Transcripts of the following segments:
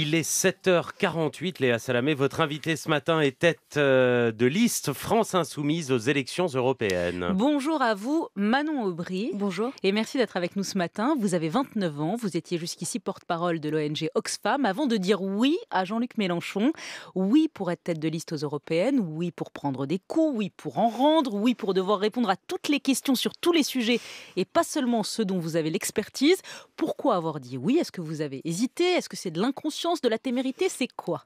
Il est 7h48, Léa Salamé. Votre invité ce matin est tête de liste France Insoumise aux élections européennes. Bonjour à vous, Manon Aubry. Bonjour. Et merci d'être avec nous ce matin. Vous avez 29 ans, vous étiez jusqu'ici porte-parole de l'ONG Oxfam avant de dire oui à Jean-Luc Mélenchon. Oui pour être tête de liste aux européennes, oui pour prendre des coups, oui pour en rendre, oui pour devoir répondre à toutes les questions sur tous les sujets et pas seulement ceux dont vous avez l'expertise. Pourquoi avoir dit oui? Est-ce que vous avez hésité? Est-ce que c'est de l'inconscience, de la témérité? C'est quoi?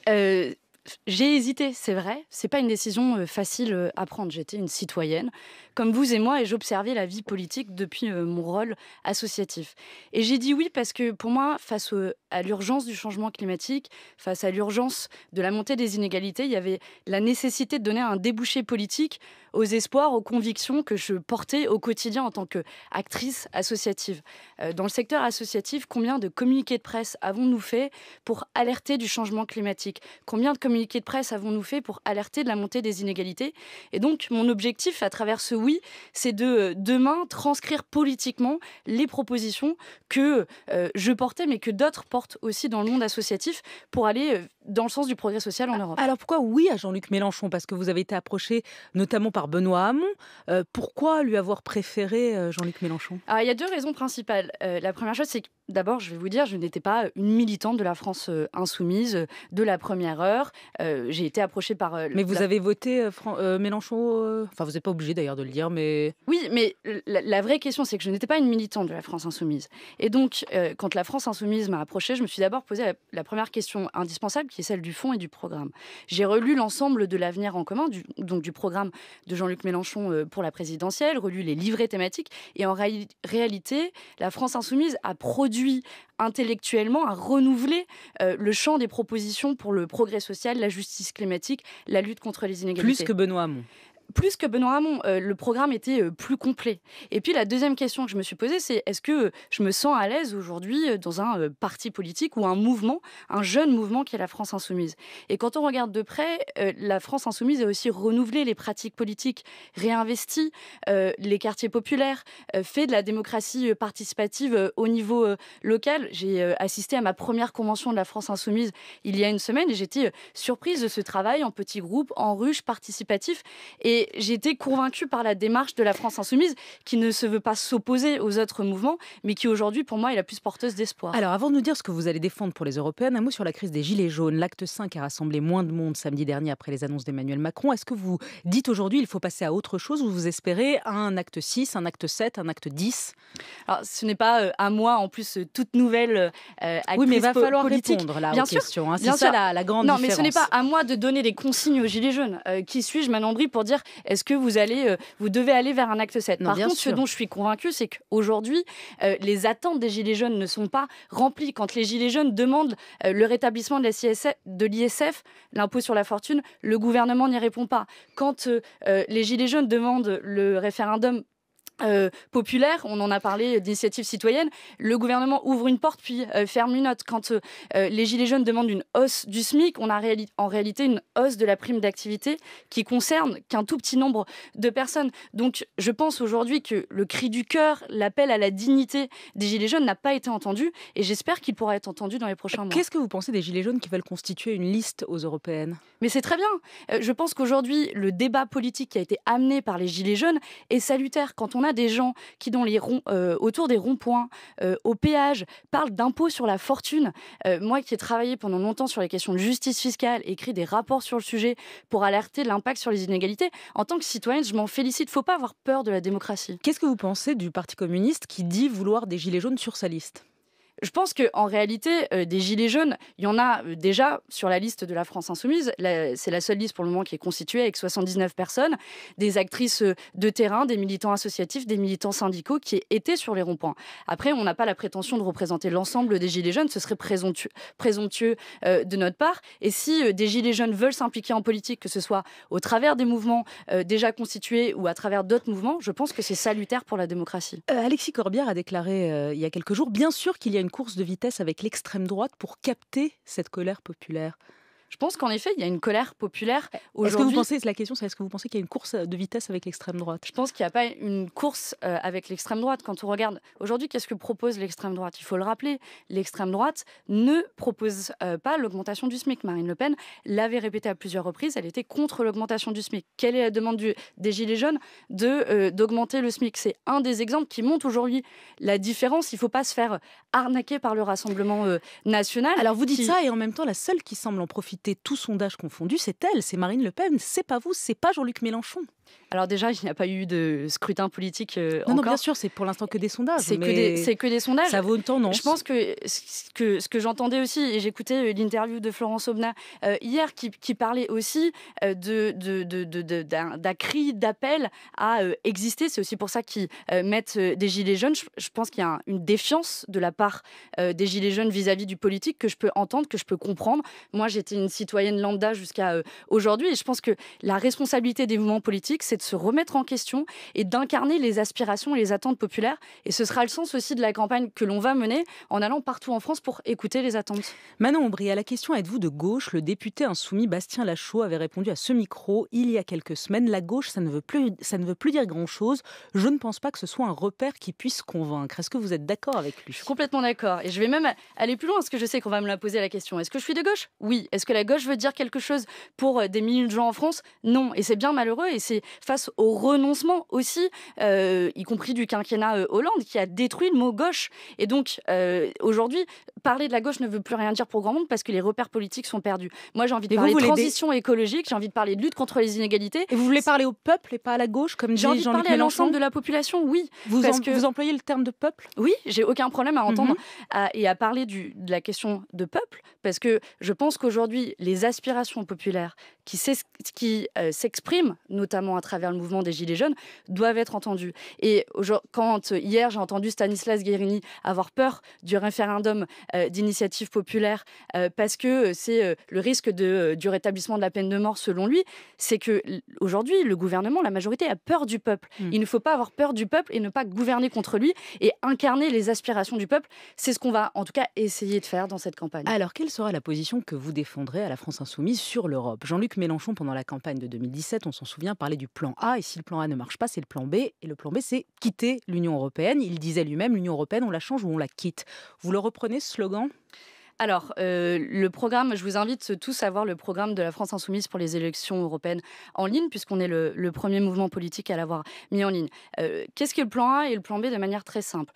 J'ai hésité, c'est vrai. C'est pas une décision facile à prendre. J'étais une citoyenne, comme vous et moi, et j'observais la vie politique depuis mon rôle associatif. Et j'ai dit oui parce que pour moi, face à l'urgence du changement climatique, face à l'urgence de la montée des inégalités, il y avait la nécessité de donner un débouché politique aux espoirs, aux convictions que je portais au quotidien en tant qu'actrice associative. Dans le secteur associatif, combien de communiqués de presse avons-nous fait pour alerter du changement climatique? Combien de communiqués de presse avons-nous fait pour alerter de la montée des inégalités? Et donc, mon objectif à travers ce oui, c'est de demain transcrire politiquement les propositions que je portais, mais que d'autres portent aussi dans le monde associatif pour aller dans le sens du progrès social en Europe. Alors pourquoi oui à Jean-Luc Mélenchon? Parce que vous avez été approché notamment par Benoît Hamon. Pourquoi lui avoir préféré Jean-Luc Mélenchon? Alors, il y a deux raisons principales. La première chose, c'est que d'abord, je vais vous dire, je n'étais pas une militante de la France insoumise de la première heure. J'ai été approchée par... Mais vous avez voté Mélenchon, enfin vous n'êtes pas obligé d'ailleurs de le dire, mais... Oui, mais la vraie question, c'est que je n'étais pas une militante de la France insoumise. Et donc, quand la France insoumise m'a approchée, je me suis d'abord posé la première question indispensable, qui est celle du fond et du programme. J'ai relu l'ensemble de l'avenir en commun, donc du programme de Jean-Luc Mélenchon pour la présidentielle, relu les livrets thématiques, et en réalité, la France insoumise a produit intellectuellement, a renouvelé le champ des propositions pour le progrès social, la justice climatique, la lutte contre les inégalités. Plus que Benoît Hamon. Plus que Benoît Hamon, le programme était plus complet. Et puis la deuxième question que je me suis posée, c'est est-ce que je me sens à l'aise aujourd'hui dans un parti politique ou un mouvement, un jeune mouvement qui est la France Insoumise? Et quand on regarde de près, la France Insoumise a aussi renouvelé les pratiques politiques, réinvesti les quartiers populaires, fait de la démocratie participative au niveau local. J'ai assisté à ma première convention de la France Insoumise il y a une semaine et j'étais surprise de ce travail en petits groupes, en ruche, participatif. Et j'ai été convaincue par la démarche de la France Insoumise qui ne se veut pas s'opposer aux autres mouvements, mais qui aujourd'hui, pour moi, est la plus porteuse d'espoir. Alors, avant de nous dire ce que vous allez défendre pour les européennes, un mot sur la crise des Gilets jaunes. L'acte 5 a rassemblé moins de monde samedi dernier après les annonces d'Emmanuel Macron. Est-ce que vous dites aujourd'hui il faut passer à autre chose ou vous espérez un acte 6, un acte 7, un acte 10? Alors, ce n'est pas à moi, en plus, toute nouvelle actrice oui, mais il va falloir politique. Répondre là, bien aux sûr, questions. Hein. Bien C'est sûr. ça la grande non, différence. Non, mais ce n'est pas à moi de donner des consignes aux Gilets jaunes. Qui suis-je, Manon Aubry, pour dire est-ce que vous devez aller vers un acte 7? Non, Par contre, sûr. ce dont je suis convaincue, c'est qu'aujourd'hui, les attentes des Gilets jaunes ne sont pas remplies. Quand les Gilets jaunes demandent le rétablissement de l'ISF, l'impôt sur la fortune, le gouvernement n'y répond pas. Quand les Gilets jaunes demandent le référendum populaire, on en a parlé d'initiative citoyenne, le gouvernement ouvre une porte puis ferme une autre. Quand les Gilets jaunes demandent une hausse du SMIC, on a en réalité une hausse de la prime d'activité qui concerne qu'un tout petit nombre de personnes. Donc je pense aujourd'hui que le cri du cœur, l'appel à la dignité des Gilets jaunes n'a pas été entendu et j'espère qu'il pourra être entendu dans les prochains mois. Qu'est-ce que vous pensez des Gilets jaunes qui veulent constituer une liste aux européennes? Mais c'est très bien. Je pense qu'aujourd'hui, le débat politique qui a été amené par les Gilets jaunes est salutaire. Quand on a des gens qui, autour des ronds-points, au péage, parlent d'impôts sur la fortune. Moi qui ai travaillé pendant longtemps sur les questions de justice fiscale, écrit des rapports sur le sujet pour alerter l'impact sur les inégalités, en tant que citoyenne, je m'en félicite. Il ne faut pas avoir peur de la démocratie. Qu'est-ce que vous pensez du Parti communiste qui dit vouloir des Gilets jaunes sur sa liste? Je pense qu'en réalité, des Gilets jaunes, il y en a déjà sur la liste de la France Insoumise. C'est la seule liste pour le moment qui est constituée avec 79 personnes, des actrices de terrain, des militants associatifs, des militants syndicaux qui étaient sur les ronds-points. Après, on n'a pas la prétention de représenter l'ensemble des Gilets jaunes, ce serait présomptueux de notre part. Et si des Gilets jaunes veulent s'impliquer en politique, que ce soit au travers des mouvements déjà constitués ou à travers d'autres mouvements, je pense que c'est salutaire pour la démocratie. Alexis Corbière a déclaré il y a quelques jours, bien sûr qu'il y a une course de vitesse avec l'extrême droite pour capter cette colère populaire. Je pense qu'en effet, il y a une colère populaire Est-ce que vous aujourd'hui. pensez, la question c'est est-ce que vous pensez qu'il y a une course de vitesse avec l'extrême droite? Je pense qu'il n'y a pas une course avec l'extrême droite. Quand on regarde aujourd'hui, qu'est-ce que propose l'extrême droite? Il faut le rappeler, l'extrême droite ne propose pas l'augmentation du SMIC. Marine Le Pen l'avait répété à plusieurs reprises, elle était contre l'augmentation du SMIC. Quelle est la demande des Gilets jaunes? D'augmenter le SMIC. C'est un des exemples qui montre aujourd'hui la différence. Il ne faut pas se faire arnaquer par le Rassemblement national. Alors vous dites qui- ça et en même temps la seule qui semble en profiter, tout sondage confondu, c'est elle, c'est Marine Le Pen, c'est pas vous, c'est pas Jean-Luc Mélenchon. Alors déjà, il n'y a pas eu de scrutin politique Non, encore. bien sûr, c'est pour l'instant que des sondages. C'est mais que des sondages. ça vaut une tendance. Je pense que ce que j'entendais aussi, et j'écoutais l'interview de Florence Aubenas hier, qui parlait aussi d'un cri d'appel à exister. C'est aussi pour ça qu'ils mettent des gilets jaunes. Je pense qu'il y a une défiance de la part des gilets jaunes vis-à-vis du politique que je peux entendre, que je peux comprendre. Moi, j'étais une citoyenne lambda jusqu'à aujourd'hui, et je pense que la responsabilité des mouvements politiques, c'est de se remettre en question et d'incarner les aspirations et les attentes populaires. Et ce sera le sens aussi de la campagne que l'on va mener en allant partout en France pour écouter les attentes. Manon Aubry, à la question êtes-vous de gauche, le député insoumis Bastien Lachaud avait répondu à ce micro il y a quelques semaines. La gauche, ça ne veut plus dire grand-chose. Je ne pense pas que ce soit un repère qui puisse convaincre. Est-ce que vous êtes d'accord avec lui? Je suis complètement d'accord. Et je vais même aller plus loin parce que je sais qu'on va me la poser la question. Est-ce que je suis de gauche? Oui. Est-ce que la gauche veut dire quelque chose pour des millions de gens en France? Non. Et c'est bien malheureux. Et c'est face au renoncement aussi, y compris du quinquennat Hollande, qui a détruit le mot gauche. Et donc, aujourd'hui, parler de la gauche ne veut plus rien dire pour grand monde parce que les repères politiques sont perdus. Moi, j'ai envie de parler de transition écologique, j'ai envie de parler de lutte contre les inégalités. Et vous voulez parler au peuple et pas à la gauche, comme dit J'ai envie de Jean-Luc parler à Mélenchon? l'ensemble de la population, oui. Vous employez le terme de peuple? Oui, j'ai aucun problème à entendre et à parler de la question de peuple, parce que je pense qu'aujourd'hui, les aspirations populaires qui s'expriment, notamment à travers le mouvement des Gilets jaunes, doivent être entendues. Et quand hier, j'ai entendu Stanislas Guerini avoir peur du référendum d'initiative populaire parce que c'est le risque du rétablissement de la peine de mort selon lui, c'est que aujourd'hui, le gouvernement, la majorité a peur du peuple. Il ne faut pas avoir peur du peuple et ne pas gouverner contre lui et incarner les aspirations du peuple. C'est ce qu'on va en tout cas essayer de faire dans cette campagne. Alors, quelle sera la position que vous défendrez à la France Insoumise sur l'Europe? Jean-Luc Mélenchon, pendant la campagne de 2017, on s'en souvient, parlait du plan A, et si le plan A ne marche pas, c'est le plan B. Et le plan B, c'est quitter l'Union européenne. Il disait lui-même, l'Union européenne, on la change ou on la quitte. Vous le reprenez, ce slogan? Alors, le programme, je vous invite tous à voir le programme de la France Insoumise pour les élections européennes en ligne, puisqu'on est le premier mouvement politique à l'avoir mis en ligne. Qu'est-ce que le plan A et le plan B de manière très simple?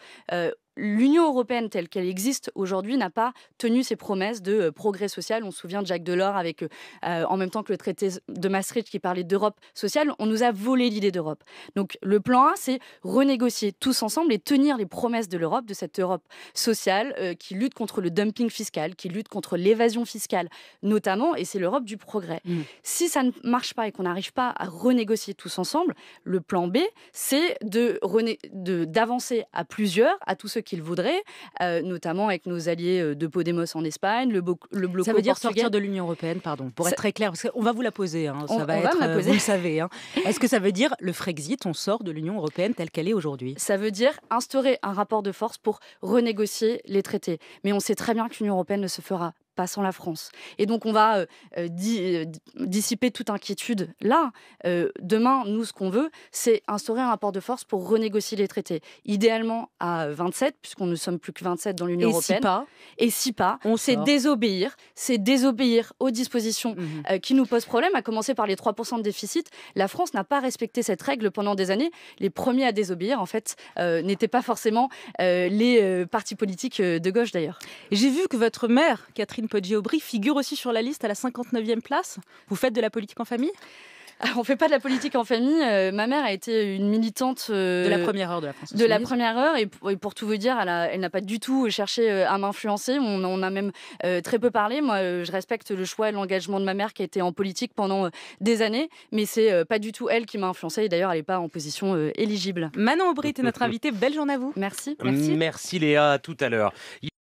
L'Union européenne telle qu'elle existe aujourd'hui n'a pas tenu ses promesses de progrès social. On se souvient de Jacques Delors avec, en même temps que le traité de Maastricht qui parlait d'Europe sociale, on nous a volé l'idée d'Europe. Donc le plan A, c'est renégocier tous ensemble et tenir les promesses de l'Europe, de cette Europe sociale qui lutte contre le dumping fiscal, qui lutte contre l'évasion fiscale notamment, et c'est l'Europe du progrès. Si ça ne marche pas et qu'on n'arrive pas à renégocier tous ensemble, le plan B, c'est d'avancer à plusieurs, à tous ceux qu'ils voudraient, notamment avec nos alliés de Podemos en Espagne, le bloc Ça veut dire portugais. sortir de l'Union européenne, pardon, pour être très clair, parce qu'on va vous la poser, hein, On ça va va être, me la poser. vous le savez. Hein. Est-ce que ça veut dire le Frexit, on sort de l'Union européenne telle qu'elle est aujourd'hui? Ça veut dire instaurer un rapport de force pour renégocier les traités. Mais on sait très bien que l'Union européenne ne se fera pas sans la France. Et donc, on va dissiper toute inquiétude là. Demain, nous, ce qu'on veut, c'est instaurer un rapport de force pour renégocier les traités. Idéalement à 27, puisqu'on ne sommes plus que 27 dans l'Union européenne. Et si pas, c'est désobéir aux dispositions qui nous posent problème, à commencer par les 3% de déficit. La France n'a pas respecté cette règle pendant des années. Les premiers à désobéir, en fait, n'étaient pas forcément les partis politiques de gauche, d'ailleurs. J'ai vu que votre mère, Catherine Poggi-Aubry, figure aussi sur la liste à la 59e place. Vous faites de la politique en famille? On ne fait pas de la politique en famille. Ma mère a été une militante de la première heure de la France Insoumise. De la première heure. Et pour tout vous dire, elle n'a pas du tout cherché à m'influencer. On a même très peu parlé. Moi, je respecte le choix et l'engagement de ma mère qui a été en politique pendant des années. Mais c'est pas du tout elle qui m'a influencée. Et d'ailleurs, elle n'est pas en position éligible. Manon Aubry était notre invitée. Belle journée à vous. Merci. Merci Léa, à tout à l'heure.